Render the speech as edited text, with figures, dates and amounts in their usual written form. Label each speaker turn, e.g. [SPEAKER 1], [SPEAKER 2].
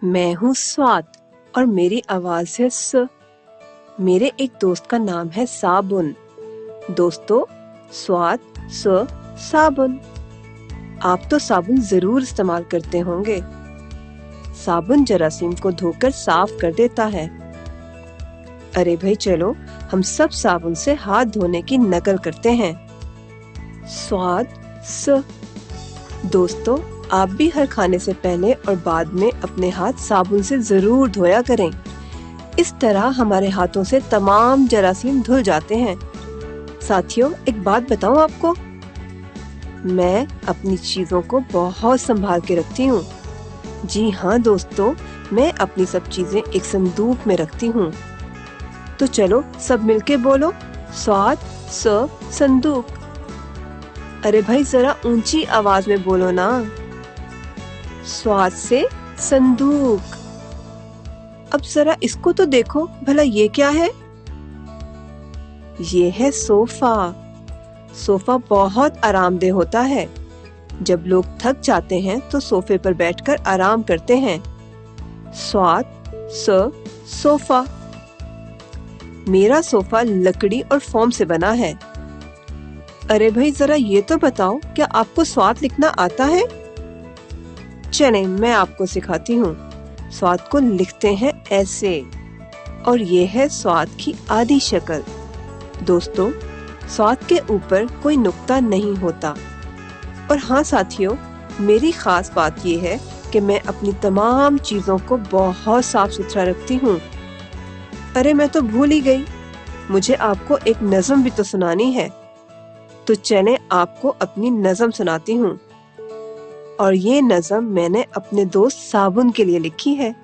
[SPEAKER 1] मैं हूँ स्वाद और मेरी आवाज है स। मेरे एक दोस्त का नाम है साबुन। दोस्तों, स्वाद स साबुन। आप तो साबुन जरूर इस्तेमाल करते होंगे। साबुन जरासीम को धोकर साफ कर देता है। अरे भाई चलो, हम सब साबुन से हाथ धोने की नकल करते हैं। स्वाद स। दोस्तों, आप भी हर खाने से पहले और बाद में अपने हाथ साबुन से जरूर धोया करें। इस तरह हमारे हाथों से तमाम जरासीम धुल जाते हैं। साथियों, एक बात बताऊं आपको, मैं अपनी चीजों को बहुत संभाल के रखती हूँ। जी हाँ दोस्तों, मैं अपनी सब चीजें एक संदूक में रखती हूँ। तो चलो सब मिलके बोलो, स्वाद स संदूक। अरे भाई जरा ऊंची आवाज में बोलो ना, स्वाद से संदूक। अब जरा इसको तो देखो भला, ये क्या है? ये है सोफा। सोफा बहुत आरामदेह होता है। जब लोग थक जाते हैं तो सोफे पर बैठकर आराम करते हैं। स्वाद स सोफा। मेरा सोफा लकड़ी और फोम से बना है। अरे भाई जरा ये तो बताओ, क्या आपको स्वाद लिखना आता है? चलें, मैं आपको सिखाती हूँ। स्वाद को लिखते हैं ऐसे, और ये है स्वाद की आधी शक्ल। दोस्तों, स्वाद के ऊपर कोई नुक्ता नहीं होता। और हाँ साथियों, मेरी खास बात ये है कि मैं अपनी तमाम चीजों को बहुत साफ सुथरा रखती हूँ। अरे मैं तो भूल ही गई, मुझे आपको एक नज़म भी तो सुनानी है। तो चलें, आपको अपनी नज़म सुनाती हूँ। और ये नज़म मैंने अपने दोस्त साबुन के लिए लिखी है।